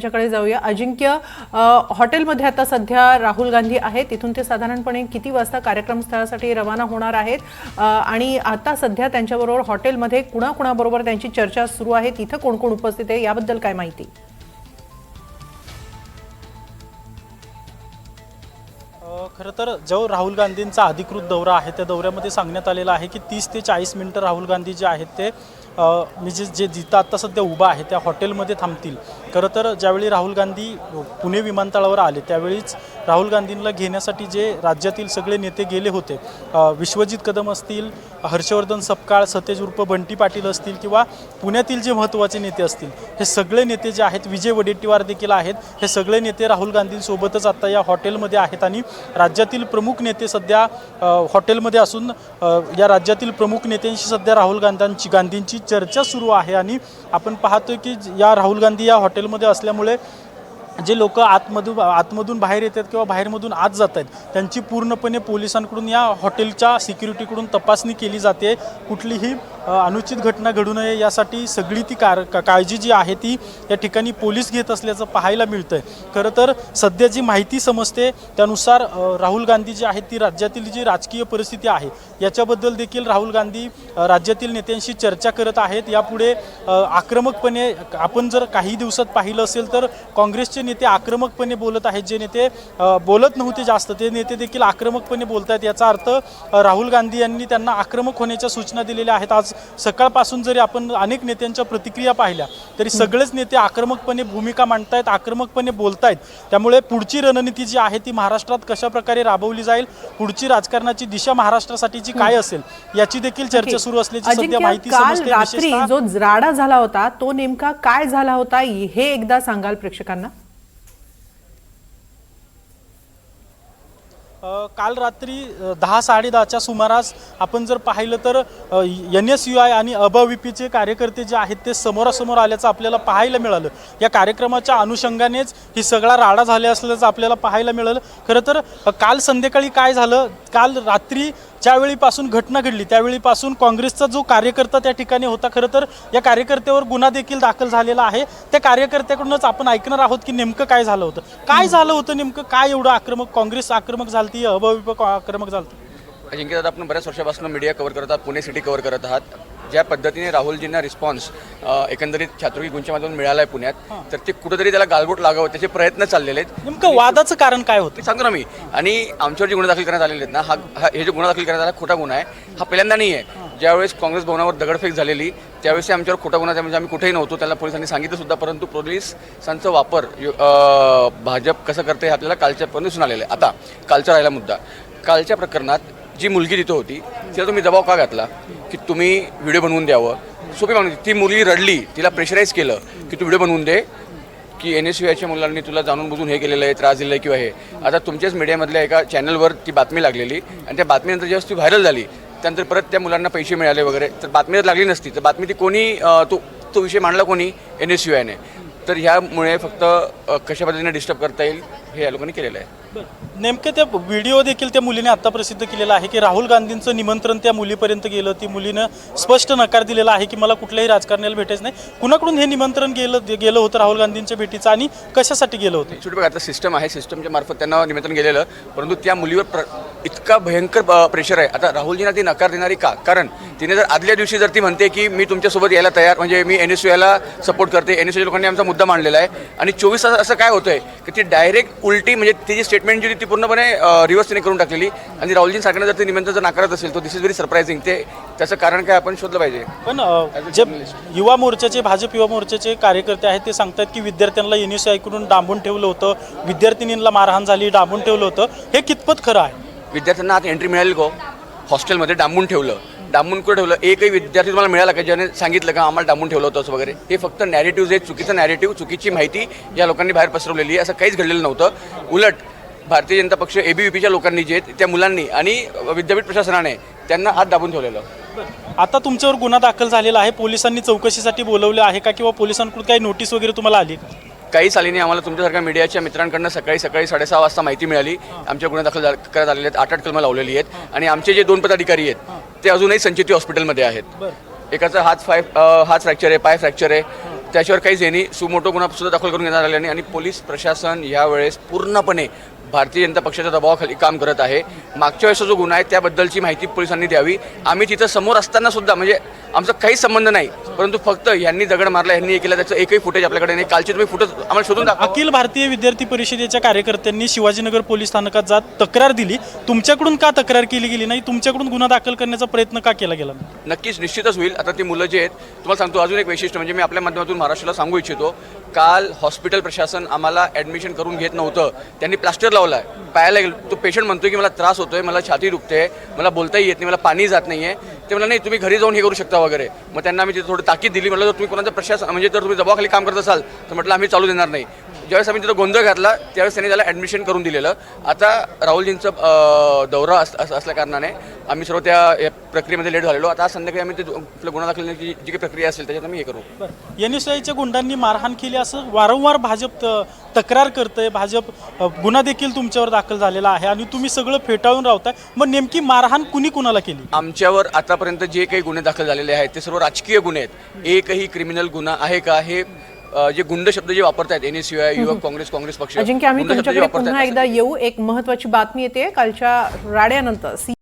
च्याकडे जाऊया. अजिंक्य, हॉटेलमध्ये आता सध्या राहुल गांधी आहेत. तिथून ते साधारणपणे किती वाजता कार्यक्रम स्थळासाठी रवाना होणार आहेत आणि आता सध्या त्यांच्याबरोबर हॉटेलमध्ये कुणाकुणाबरोबर त्यांची चर्चा सुरू आहे, तिथे कोण कोण उपस्थित आहे याबद्दल काय माहिती? खरं तर जो राहुल गांधींचा अधिकृत दौरा आहे त्या दौऱ्यामध्ये सांगण्यात आलेला आहे की 30 ते 40 मिनिटं राहुल गांधी जे आहेत ते मी जिथं आत्ता सध्या उभा आहे त्या हॉटेलमध्ये थांबतील. खरं तर ज्यावेळी राहुल गांधी पुणे विमानतळावर आले त्यावेळीच राहुल गांधींना घेण्यासाठी जे राज्यातील सगळे नेते गेले होते, विश्वजित कदम असतील, हर्षवर्धन सपकाळ, सतेज उर्फ बंटी पाटील असतील किंवा पुण्यातील जे महत्त्वाचे नेते असतील, हे सगळे नेते जे आहेत, विजय वडेट्टीवार देखील आहेत, हे सगळे नेते राहुल गांधींसोबतच आत्ता या हॉटेलमध्ये आहेत आणि राज्यातील प्रमुख नेते सध्या हॉटेलमध्ये असून या राज्यातील प्रमुख नेत्यांशी सध्या राहुल गांधींची चर्चा सुरू आहे. आणि आपण पाहतोय की या राहुल गांधी या हॉटेलमध्ये असल्यामुळे जे लोक आतमधून बाहेर येतात किंवा बाहेरमधून आत जात आहेत त्यांची पूर्णपणे पोलिसांकडून या हॉटेलच्या सिक्युरिटीकडून तपासणी केली जाते. कुठलीही अनुचित घटना घडू नये यासाठी सगळी ती काळजी जी आहे ती या ठिकाणी पोलीस घेत असल्याचं पाहायला मिळतं आहे. खरं तर सध्या जी माहिती समजते त्यानुसार राहुल गांधी जी आहेत ती राज्यातील जी राजकीय परिस्थिती आहे याच्याबद्दल देखील राहुल गांधी राज्यातील नेत्यांशी चर्चा करत आहेत. यापुढे आक्रमकपणे आपण जर काही दिवसात पाहिलं असेल तर काँग्रेसचे नेते आक्रमकपणे बोलत आहेत. जे नेते बोलत नव्हते जास्त ते नेते देखील आक्रमकपणे बोलत आहेत. याचा अर्थ राहुल गांधी यांनी त्यांना आक्रमक होण्याच्या सूचना दिलेल्या आहेत. आज सकाळपासून जरी आपण अनेक नेत्यांच्या प्रतिक्रिया पाहिल्या तरी सगळेच नेते आक्रमकपणे भूमिका मांडतायत, आक्रमकपणे बोलतायत. त्यामुळे पुढची रणनीती जी आहे ती महाराष्ट्रात कशा प्रकारे राबवली जाईल, पुढची राजकारणाची दिशा महाराष्ट्रासाठीची काय असेल याची देखील चर्चा सुरू असल्याची सध्या माहिती समजते. रात्री जो राडा झाला होता तो नेमका काय झाला होता हे एकदा सांगाल प्रेक्षकांना? काल रात्री 10-10:30च्या सुमारास आपण जर पाहिलं तर NSUI आणि अबविपीचे कार्यकर्ते जे आहेत ते समोरासमोर आल्याचं आपल्याला पाहायला मिळालं. या कार्यक्रमाच्या अनुषंगानेच ही सगळा राडा झाला असल्याचं आपल्याला पाहायला मिळालं. खरं तर काल संध्याकाळी काय झालं, काल रात्री ज्यावेळीपासून घटना घडली त्यावेळीपासून काँग्रेसचा जो कार्यकर्ता त्या ठिकाणी होता, खरं तर या कार्यकर्त्यावर गुन्हा देखील दाखल झालेला आहे. त्या कार्यकर्त्याकडूनच आपण ऐकणार आहोत की नेमकं काय झालं होतं, काय झालं होतं नेमकं, काय एवढं आक्रमक काँग्रेस आक्रमक झालती, अबविप आक्रमक झालती. अजिंक्य दादा, आपण बऱ्याच वर्षापासून मीडिया कव्हर करत आहात, पुणे सिटी कव्हर करत आहात. ज्या पद्धतीने राहुलजींना रिस्पॉन्स एकंदरीत छात्रगी गुंच्या माध्यमातून मिळाला आहे पुण्यात, तर ते कुठेतरी त्याला गालबोट लागावं त्याचे प्रयत्न चाललेले आहेत. नेमकं वादाचं कारण काय होतं सांगतो ना मी. आणि आमच्यावर जे गुन्हे दाखल करण्यात आलेले आहेत ना, हे जे गुन्हा दाखल करण्यात आला खोटा गुन्हा आहे. हा पहिल्यांदा नाही आहे. ज्यावेळेस काँग्रेस भवनावर दगडफेक झालेली त्यावेळेस आमच्यावर खोटा गुन्हा, म्हणजे आम्ही कुठेही नव्हतो, त्याला पोलिसांनी सांगितलं सुद्धा, परंतु पोलिसांचा वापर भाजप कसं करते हे आपल्याला कालच्यापर्यंत दिसून आलेलं आहे. आता कालचा राहिला मुद्दा, कालच्या प्रकरणात जी मुलगी तिथं होती तिला तुम्ही दबाव का घातला की तुम्ही व्हिडिओ बनवून द्यावं? सोपी मागणी. ती मुलगी रडली, तिला प्रेशराईज केलं की तू व्हिडिओ बनवून दे, की NSUIच्या मुलांनी तुला जाणून बुजून हे केलेलं आहे, त्रास दिला आहे किंवा हे. आता तुमच्याच मीडियामधल्या एका चॅनलवर ती बातमी लागलेली आणि त्या बातमीनंतर जेव्हा ती व्हायरल झाली त्यानंतर परत त्या मुलांना पैसे मिळाले वगैरे, तर बातमी लागली नसती तर बातमी ती कोणी तो विषय मांडला कोणी? NSUIने. तर ह्यामुळे फक्त कशा पद्धतीने डिस्टर्ब करता येईल हे या लोकांनी केलेलं आहे. नेमके ते व्हिडिओ देखील त्या मुलीने आता प्रसिद्ध केलेला आहे की राहुल गांधींचं निमंत्रण त्या मुलीपर्यंत गेलं. ती मुलीनं स्पष्ट नकार दिलेला आहे की मला कुठल्याही राजकारण्याला भेटायचं नाही. कुणाकडून हे निमंत्रण गेलं होतं राहुल गांधींच्या भेटीचं आणि कशासाठी गेलं होतं? ॲक्च्युली बघा, आता सिस्टम आहे, सिस्टमच्या मार्फत त्यांना निमंत्रण गेलेलं, परंतु त्या मुलीवर इतका भयंकर प्रेशर आहे. आता राहुलजींना ती नकार देणारी का? कारण तिने जर आदल्या दिवशी जर ती म्हणते की मी तुमच्यासोबत यायला तयार, म्हणजे मी NSUIला सपोर्ट करते, NSUI लोकांनी आमचा मुद्दा मांडलेला आहे, आणि 24 तास असं काय होतंय की ती डायरेक्ट उलटी, म्हणजे तिची स्टेटमेंट जी होती ती पूर्णपणे रिव्हर्स तिने करून टाकलेली. आणि राहुलजींसारख्यानं जर ते निमंत्रण जर नाकारत असेल तर दिस इज व्हेरी सरप्रायझिंग. त्याचं कारण काय आपण शोधलं पाहिजे. पण जे युवा मोर्चाचे, भाजप युवा मोर्चाचे कार्यकर्ते आहेत ते सांगतात की विद्यार्थ्यांना NSUIकडून डांबून ठेवलं होतं, विद्यार्थिनींना मारहाण झाली, डांबून ठेवलं होतं. हे कितपत खरं आहे? विद्यार्थ्यांना आता एंट्री मिळेल का हॉस्टेलमध्ये? डांबून ठेवलं, डांबून कुठं ठेवलं? एकही विद्यार्थी तुम्हाला मिळाला का ज्याने सांगितलं का आम्हाला डांबून ठेवलं होतं असं वगैरे? हे फक्त नॅरेटिव्ह आहेत, चुकीचं नॅरेटिव्ह, चुकीची माहिती या लोकांनी बाहेर पसरवलेली आहे. असं काहीच घडलेलं नव्हतं. उलट भारतीय जनता पक्ष, ABVPच्या लोकांनी जे आहेत त्या मुलांनी आणि विद्यापीठ प्रशासनाने त्यांना हात दाबून ठेवलेलं. आता तुमच्यावर गुन्हा दाखल झालेला आहे, पोलिसांनी चौकशीसाठी बोलवले आहे का किंवा पोलिसांकडून काही नोटीस वगैरे तुम्हाला आली का? काहीच आली नाही. आम्हाला तुमच्यासारख्या मीडियाच्या मित्रांकडनं सकाळी 6:30 वाजता माहिती मिळाली. आमच्या गुन्हे दाखल करण्यात आलेले आहेत, 8 कलमं लावलेली आहेत. आणि आमचे जे 2 पदाधिकारी आहेत ते अजूनही संचिती हॉस्पिटलमध्ये आहेत. एकाचा हात फ्रॅक्चर आहे, पाय फ्रॅक्चर आहे, त्याच्यावर काहीच आहे नाही. सुमोटो गुन्हा सुद्धा दाखल करून घेण्यात आलेला नाही आणि पोलीस प्रशासन यावेळेस पूर्णपणे भारतीय जनता पक्षाच्या दबावाखाली काम करत आहे. मागच्या वेळेसचा जो गुन्हा आहे त्याबद्दलची माहिती पोलिसांनी द्यावी. आम्ही तिथं समोर असताना सुद्धा म्हणजे आमचा काहीच संबंध नाही, परंतु फक्त यांनी दगड मारला, यांनी हे केलं, त्याचं एकही फुटेज आपल्याकडे नाही. कालची तुम्ही फुटेज आम्हाला शोधून दाखवा. अखिल भारतीय विद्यार्थी परिषदेच्या कार्यकर्त्यांनी शिवाजीनगर पोलीस स्थानकात जात तक्रार दिली. तुमच्याकडून का तक्रार केली गेली नाही? तुमच्याकडून गुन्हा दाखल करण्याचा प्रयत्न का केला गेला नाही? नक्कीच निश्चितच होईल. आता ती मुलं जे आहेत, तुम्हाला सांगतो अजून एक वैशिष्ट्य म्हणजे मी आपल्या माध्यमातून महाराष्ट्राला सांगू इच्छितो. काल हॉस्पिटल प्रशासन आम्हाला ॲडमिशन करून घेत नव्हतं. त्यांनी प्लास्टर लावला आहे पायाला. तो पेशंट म्हणतोय की मला त्रास होतोय, मला छाती दुखते, मला बोलताही येत नाही, मला पाणी जात नाही आहे. ते मला नाही तुम्ही घरी जाऊन हे करू शकता वगैरे. मग त्यांना आम्ही तिथे थोडी ताकीद दिली. म्हटलं जर तुम्ही कोणाचं प्रशासन म्हणजे जर तुम्ही दबावाखाली काम करत असाल तर म्हटलं आम्ही चालू देणार नाही. ज्यावेळेस आम्ही तिथं गोंधळ घातला त्यावेळेस त्यांनी त्याला ॲडमिशन करून दिलेलं. आता राहुलजींचं दौरा असल्या कारणाने आम्ही सर्व त्या प्रक्रियेमध्ये लेट झालेलो. आता संध्याकाळी आम्ही ते आपलं गुन्हा दाखल जी काही प्रक्रिया असेल त्याच्यात आम्ही हे करू. NSYच्या गुंडांनी मारहाण केली असं वारंवार भाजप तक्रार करतंय. भाजप गुन्हा देखील तुमच्यावर दाखल झालेला आहे आणि तुम्ही सगळं फेटाळून राहताय. मग नेमकी मारहाण कुणी कुणाला केली? आमच्यावर आतापर्यंत जे काही गुन्हे दाखल झालेले आहेत ते सर्व राजकीय गुन्हे आहेत. एकही क्रिमिनल गुन्हा आहे का? हे जे गुंड शब्द जे वापरतायत NSY, युवक काँग्रेस पक्ष, अजिंक्य, आम्ही गुंड शब्द जे तुमच्याकडे वापरतायत, पुन्हा एकदा येऊ. एक महत्त्वाची बातमी येते कालच्या राड्यानंतर.